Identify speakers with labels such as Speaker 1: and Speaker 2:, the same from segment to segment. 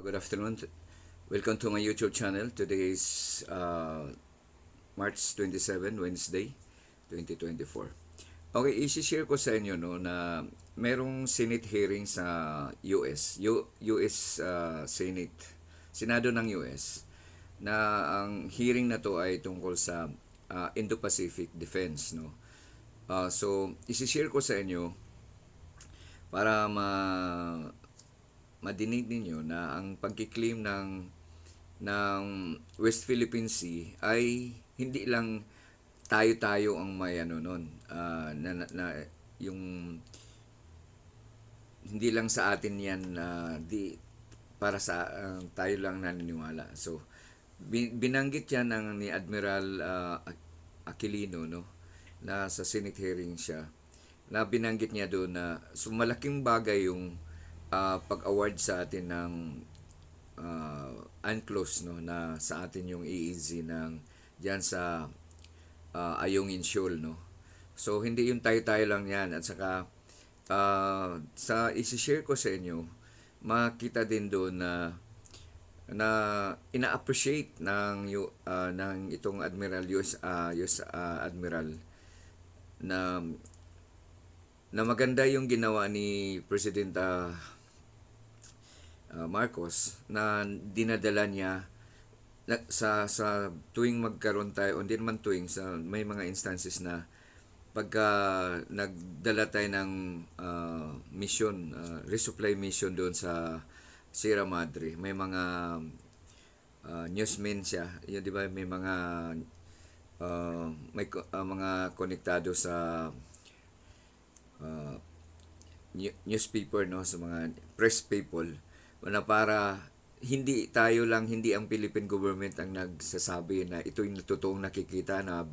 Speaker 1: Good afternoon. Welcome to my YouTube channel. Today is March 27, Wednesday, 2024. Okay, isi-share ko sa inyo na merong Senate hearing sa US Senate, Senado ng US, na ang hearing na to ay tungkol sa Indo-Pacific defense. So, isi-share ko sa inyo para madinig ninyo na ang pagkiklaim ng West Philippine Sea ay hindi lang tayo ang may yung hindi lang sa atin yan para sa tayo lang naniniwala. So binanggit yan ni Admiral Aquilino na sa Senate hearing siya, na binanggit niya doon na so malaking bagay yung pag-award sa atin ng UNCLOS na sa atin yung EEZ diyan sa Ayongin Shoal. So hindi yung tayo lang yan, at saka sa isi-share ko sa inyo, makita din doon na ina-appreciate ng itong US Admiral na maganda yung ginawa ni President Marcos, na dinadala niya sa tuwing magkaroon tayo, o hindi naman tuwing, sa may mga instances na pagka nagdala tayo ng mission, resupply mission doon sa Sierra Madre, may mga newsmen siya, yun, di ba, may mga mga konektado sa newspaper, sa mga press people, na para hindi ang Philippine government ang nagsasabi na ito yung totoong nakikita na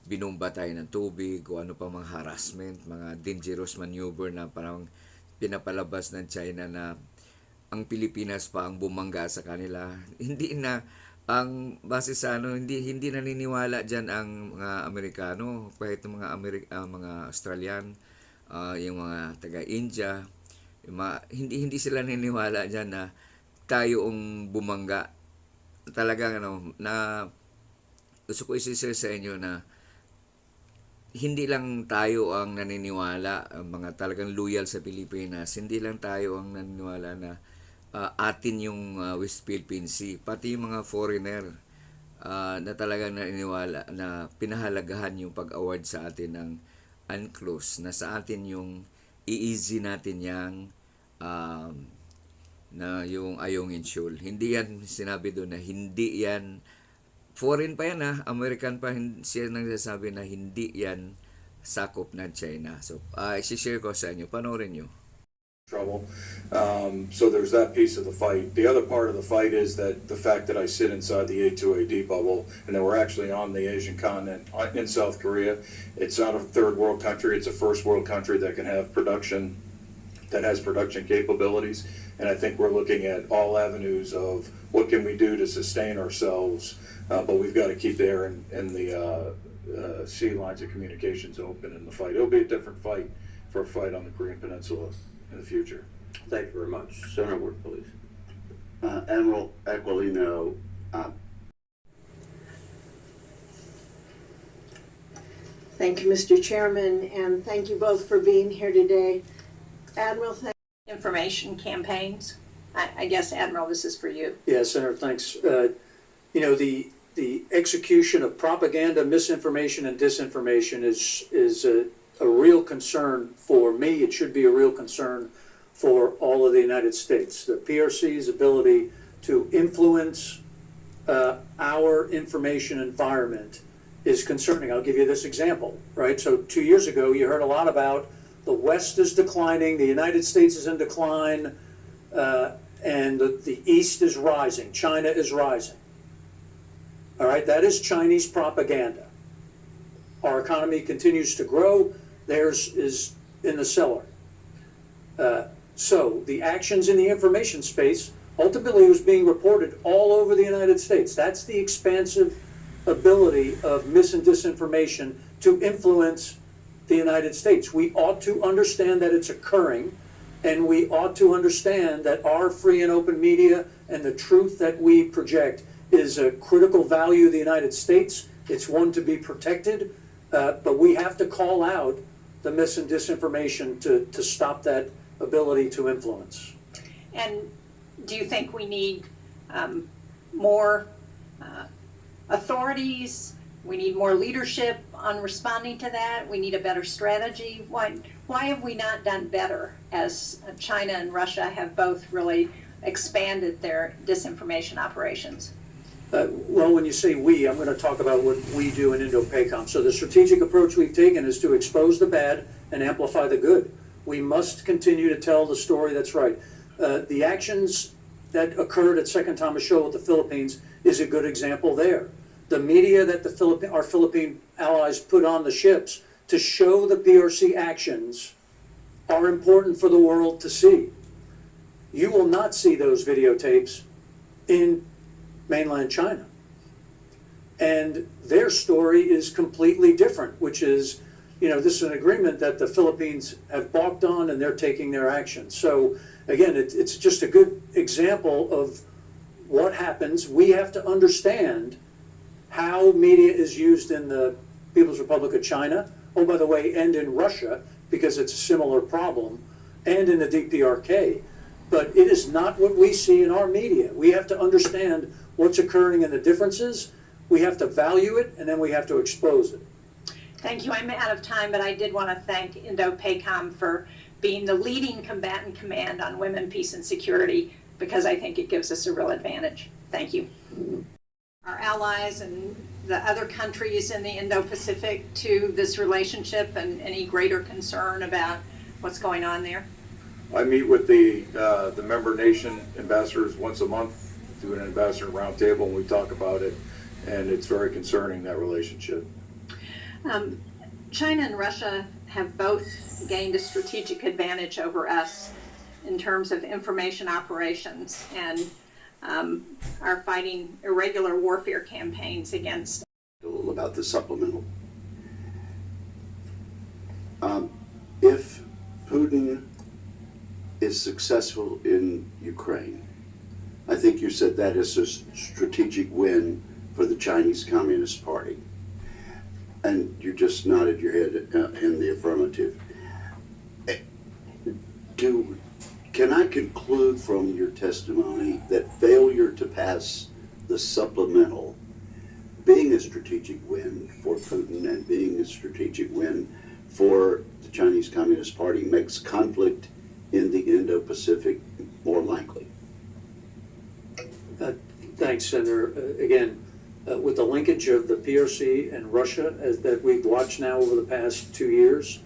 Speaker 1: binomba tayo ng tubig o ano pa mga harassment, mga dangerous maneuver na parang pinapalabas ng China na ang Pilipinas pa ang bumangga sa kanila. Hindi na ang base sa hindi naniniwala diyan ang mga Amerikano, kahit mga mga Australian, yung mga taga-India, hindi sila naniniwala diyan na tayo ang bumangga. Talagang na gusto ko i-share sa inyo na hindi lang tayo ang naniniwala, ang mga talagang loyal sa Pilipinas, hindi lang tayo ang naniniwala na atin yung West Philippine Sea, pati yung mga foreigner na talagang naniniwala na pinahalagahan yung pag-award sa atin ng UNCLOS, na sa atin yung EEZ natin na yung Ayongin Shoal. Hindi yan sinabi doon na hindi yan, foreign pa yan, American pa, siya nagsasabi na hindi yan sakop ng China. So, isi-share ko sa inyo. Panoorin nyo.
Speaker 2: Trouble. So there's that piece of the fight. The other part of the fight is that the fact that I sit inside the A2AD bubble, and that we're actually on the Asian continent in South Korea. It's not a third world country. It's a first world country that can have production, that has production capabilities. And I think we're looking at all avenues of what can we do to sustain ourselves, but we've got to keep the air and the sea lines of communications open in the fight. It'll be a different fight for a fight on the Korean Peninsula in the future.
Speaker 3: Thank you very much. Senator Ward, please. Admiral Aquilino,
Speaker 4: Thank you, Mr. Chairman, and thank you both for being here today. Admiral, information campaigns. I guess, Admiral, this is for you.
Speaker 5: Yeah, Senator, thanks. The execution of propaganda, misinformation, and disinformation is a real concern for me. It should be a real concern for all of the United States. The PRC's ability to influence our information environment is concerning. I'll give you this example, right? So 2 years ago, you heard a lot about the West is declining, the United States is in decline, and the East is rising, China is rising. All right, that is Chinese propaganda. Our economy continues to grow, theirs is in the cellar. So the actions in the information space ultimately was being reported all over the United States. That's the expansive ability of mis and disinformation to influence the United States. We ought to understand that it's occurring, And we ought to understand that our free and open media and the truth that we project is a critical value of the United States. It's one to be protected, but we have to call out the mis and disinformation to stop that ability to influence.
Speaker 4: And do you think we need more authorities? We need more leadership on responding to that? We need a better strategy? Why have we not done better as China and Russia have both really expanded their disinformation operations?
Speaker 5: Well, when you say we, I'm going to talk about what we do in Indo-Pacific. So the strategic approach we've taken is to expose the bad and amplify the good. We must continue to tell the story that's right. The actions that occurred at Second Thomas Shoal with the Philippines is a good example there. The media that our Philippine allies put on the ships to show the PRC actions are important for the world to see. You will not see those videotapes in mainland China. And their story is completely different, which is, this is an agreement that the Philippines have balked on and they're taking their action. So again, it's just a good example of what happens. We have to understand how media is used in the People's Republic of China, oh, by the way, and in Russia, because it's a similar problem, and in the DPRK. But it is not what we see in our media. We have to understand what's occurring and the differences. We have to value it, and then we have to expose it.
Speaker 4: Thank you. I'm out of time, but I did want to thank Indo-Pacific for being the leading combatant command on women, peace, and security, because I think it gives us a real advantage. Thank you. Our allies and the other countries in the Indo-Pacific to this relationship and any greater concern about what's going on there?
Speaker 2: I meet with the member nation ambassadors once a month, do an ambassador roundtable, and we talk about it, and it's very concerning, that relationship.
Speaker 4: China and Russia have both gained a strategic advantage over us in terms of information operations and are fighting irregular warfare campaigns against.
Speaker 3: A little about the supplemental. If Putin is successful in Ukraine, I think you said that is a strategic win for the Chinese Communist Party. And you just nodded your head in the affirmative. Can I conclude from your testimony that failure to pass the supplemental, being a strategic win for Putin and being a strategic win for the Chinese Communist Party, makes conflict in the Indo-Pacific more likely?
Speaker 5: Thanks, Senator. Again, with the linkage of the PRC and Russia that we've watched now over the past 2 years,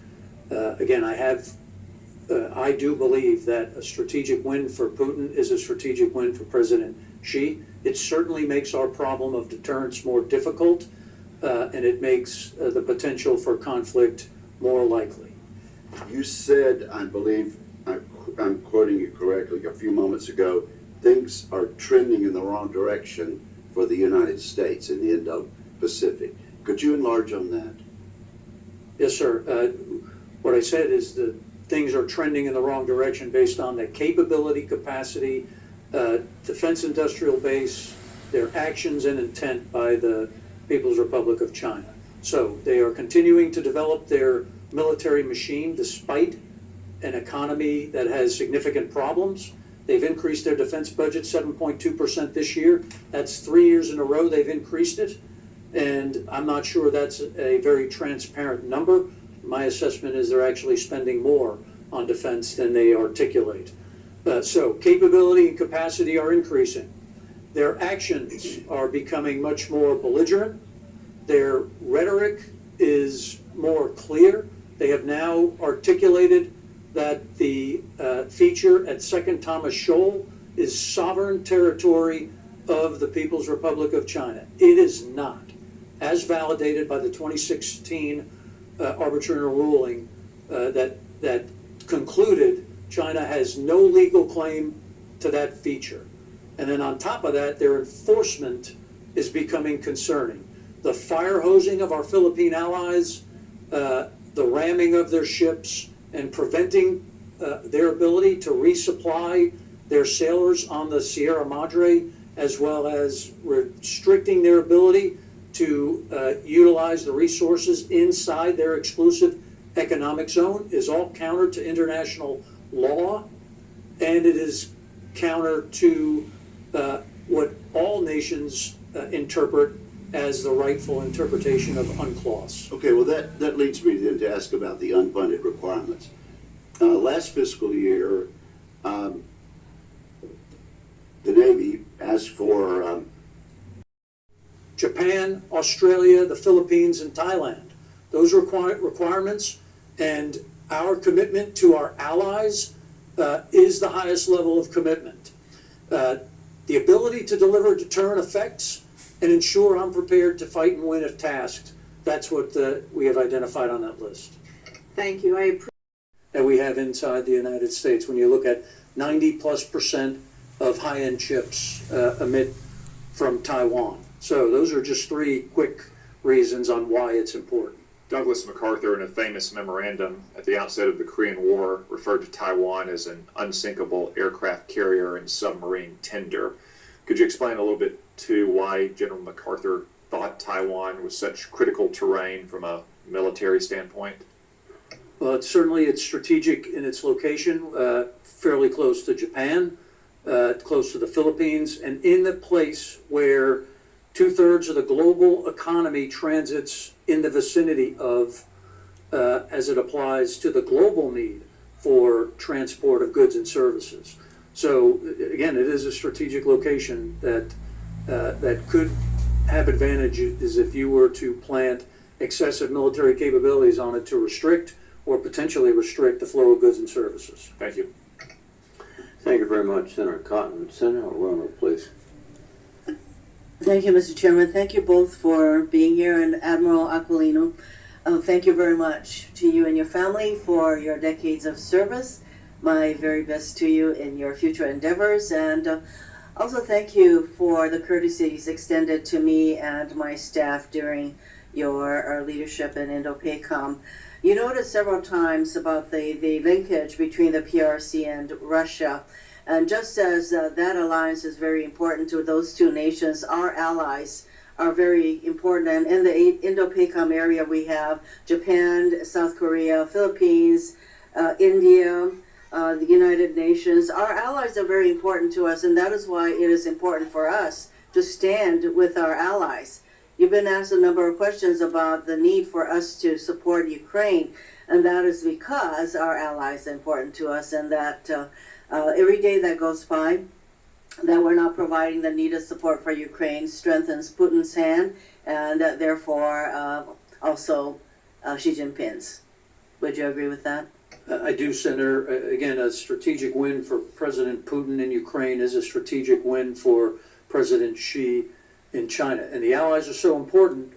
Speaker 5: again, I do believe that a strategic win for Putin is a strategic win for President Xi. It certainly makes our problem of deterrence more difficult, and it makes the potential for conflict more likely.
Speaker 3: You said, I believe, I'm quoting you correctly, a few moments ago, things are trending in the wrong direction for the United States in the Indo-Pacific. Could you enlarge on that?
Speaker 5: Yes, sir. What I said is that things are trending in the wrong direction based on the capability, capacity, defense industrial base, their actions and intent by the People's Republic of China. So they are continuing to develop their military machine despite an economy that has significant problems. They've increased their defense budget 7.2% this year. That's 3 years in a row they've increased it. And I'm not sure that's a very transparent number. My assessment is they're actually spending more on defense than they articulate. So capability and capacity are increasing. Their actions are becoming much more belligerent. Their rhetoric is more clear. They have now articulated that the feature at Second Thomas Shoal is sovereign territory of the People's Republic of China. It is not, as validated by the 2016 arbitral ruling that concluded China has no legal claim to that feature. And then on top of that, their enforcement is becoming concerning. The fire hosing of our Philippine allies, the ramming of their ships, and preventing their ability to resupply their sailors on the Sierra Madre, as well as restricting their ability to utilize the resources inside their exclusive economic zone, is all counter to international law, and it is counter to what all nations interpret as the rightful interpretation of UNCLOS.
Speaker 3: Okay, well, that leads me then to ask about the unfunded requirements. Last fiscal year, the Navy asked for
Speaker 5: Japan, Australia, the Philippines, and Thailand. Those requirements and our commitment to our allies is the highest level of commitment. The ability to deliver deterrent effects and ensure I'm prepared to fight and win if tasked, that's what we have identified on that list.
Speaker 6: Thank you. I appreciate
Speaker 5: That we have inside the United States. When you look at 90+% of high-end chips emit from Taiwan. So those are just three quick reasons on why it's important.
Speaker 7: Douglas MacArthur, in a famous memorandum at the outset of the Korean War, referred to Taiwan as an unsinkable aircraft carrier and submarine tender. Could you explain a little bit to why General MacArthur thought Taiwan was such critical terrain from a military standpoint?
Speaker 5: Well, it's strategic in its location, fairly close to Japan, close to the Philippines, and in the place where 2/3 of the global economy transits in the vicinity of, as it applies to the global need for transport of goods and services. So again, it is a strategic location that could have advantages if you were to plant excessive military capabilities on it to restrict or potentially restrict the flow of goods and services.
Speaker 7: Thank you.
Speaker 8: Thank you very much, Senator Cotton. Senator Romer, please.
Speaker 6: Thank you, Mr. Chairman. Thank you both for being here, and Admiral Aquilino, thank you very much to you and your family for your decades of service. My very best to you in your future endeavors, and also thank you for the courtesies extended to me and my staff during your leadership in Indo-Pacom. You noticed several times about the linkage between the PRC and Russia. And just as that alliance is very important to those two nations, our allies are very important. And in the Indo-Pacom area, we have Japan, South Korea, Philippines, India, the United Nations. Our allies are very important to us, and that is why it is important for us to stand with our allies. You've been asked a number of questions about the need for us to support Ukraine, and that is because our allies are important to us, and that every day that goes by that we're not providing the needed support for Ukraine strengthens Putin's hand, and therefore also Xi Jinping's. Would you agree with that?
Speaker 5: I do, Senator. Again, a strategic win for President Putin in Ukraine is a strategic win for President Xi in China. And the allies are so important.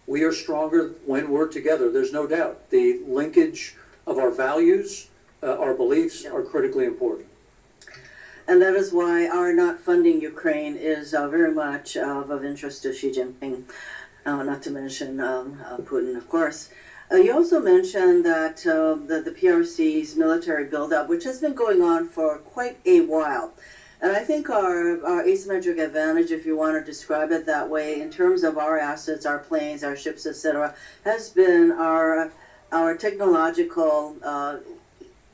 Speaker 5: We are stronger when we're together. There's no doubt. The linkage of our values, our beliefs are critically important.
Speaker 6: And that is why our not funding Ukraine is very much of interest to Xi Jinping, not to mention Putin, of course. You also mentioned that the PRC's military buildup, which has been going on for quite a while. And I think our asymmetric advantage, if you want to describe it that way, in terms of our assets, our planes, our ships, etc., has been our technological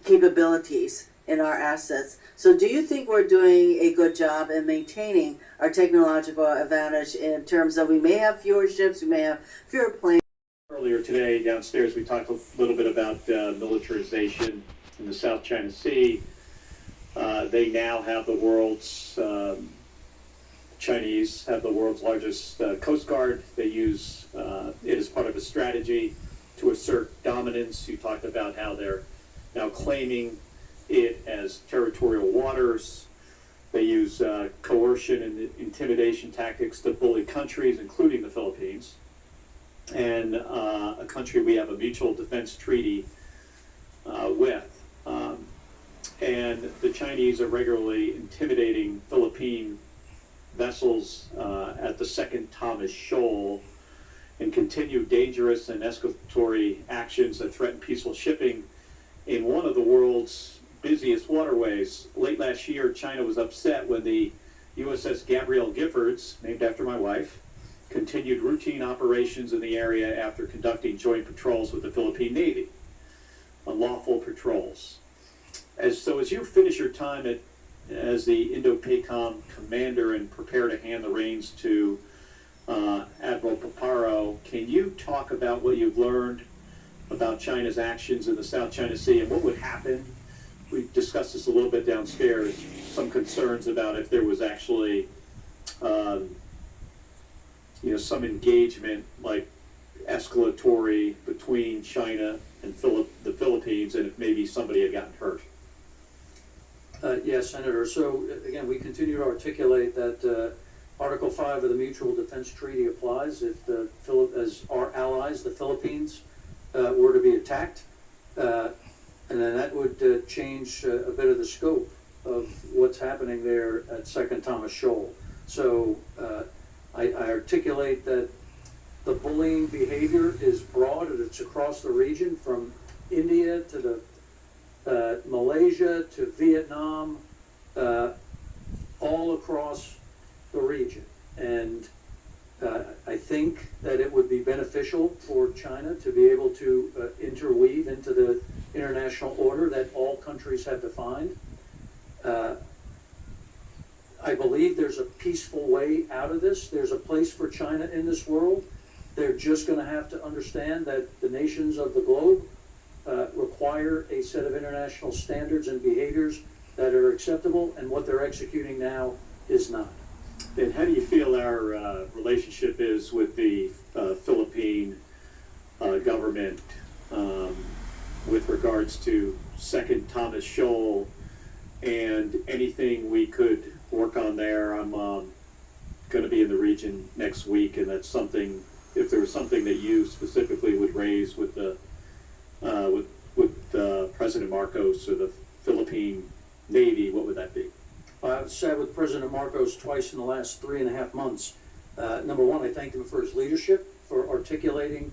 Speaker 6: capabilities in our assets. So do you think we're doing a good job in maintaining our technological advantage in terms of we may have fewer ships, we may have fewer planes?
Speaker 9: Earlier today downstairs we talked a little bit about militarization in the South China Sea. They now have the world's, Chinese have the world's largest Coast Guard. They use it as part of a strategy to assert dominance. You talked about how they're now claiming it as territorial waters. They use coercion and intimidation tactics to bully countries, including the Philippines, and a country we have a mutual defense treaty with. And the Chinese are regularly intimidating Philippine vessels at the second Thomas Shoal and continue dangerous and escalatory actions that threaten peaceful shipping in one of the world's busiest waterways. Late last year, China was upset when the USS Gabrielle Giffords, named after my wife, continued routine operations in the area after conducting joint patrols with the Philippine Navy, unlawful patrols. As you finish your time as the Indo-Pacific commander and prepare to hand the reins to Admiral Paparo, can you talk about what you've learned about China's actions in the South China Sea and what would happen? We discussed this a little bit downstairs, some concerns about if there was actually some engagement, like escalatory between China and the Philippines, and if maybe somebody had gotten hurt.
Speaker 5: Yes, Senator. So again, we continue to articulate that Article 5 of the Mutual Defense Treaty applies if as our allies, the Philippines, were to be attacked, and then that would change a bit of the scope of what's happening there at Second Thomas Shoal. So I articulate that the bullying behavior is broad and it's across the region, from India to Malaysia to Vietnam, all across the region. And I think that it would be beneficial for China to be able to interweave into the international order that all countries have defined. I believe there's a peaceful way out of this. There's a place for China in this world. They're just going to have to understand that the nations of the globe require a set of international standards and behaviors that are acceptable, and what they're executing now is not.
Speaker 9: And how do you feel our relationship is with the Philippine government with regards to Second Thomas Shoal and anything we could work on there? I'm going to be in the region next week, and that's something, if there was something that you specifically would raise with the President Marcos or the Philippine Navy, what would that be?
Speaker 5: I've sat with President Marcos twice in the last 3.5 months. Number one, I thanked him for his leadership, for articulating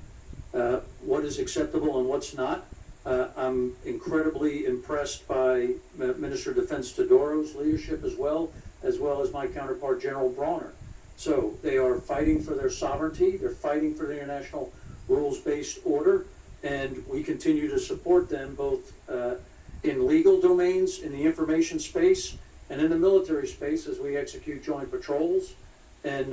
Speaker 5: what is acceptable and what's not. I'm incredibly impressed by Minister of Defense Todoro's leadership as well as my counterpart, General Bronner. So they are fighting for their sovereignty, they're fighting for the international rules-based order, and we continue to support them both in legal domains, in the information space, and in the military space as we execute joint patrols and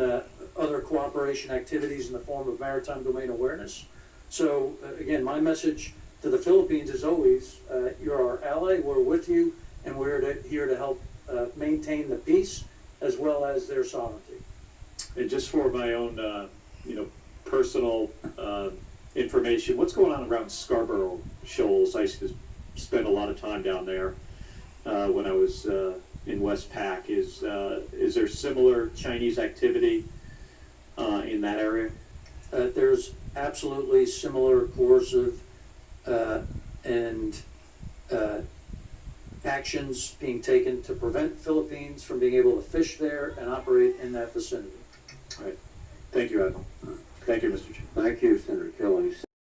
Speaker 5: other cooperation activities in the form of maritime domain awareness. So again, my message to the Philippines is always, you're our ally, we're with you, and we're here to help maintain the peace as well as their sovereignty.
Speaker 9: And just for my own, personal information, what's going on around Scarborough Shoals? I used to spend a lot of time down there when I was in Westpac. Is there similar Chinese activity in that area?
Speaker 5: There's absolutely similar coercive and actions being taken to prevent Philippines from being able to fish there and operate in that vicinity.
Speaker 9: All right. Thank you, Admiral. Thank you, Mr. Chair.
Speaker 8: Thank you, Senator Kelly.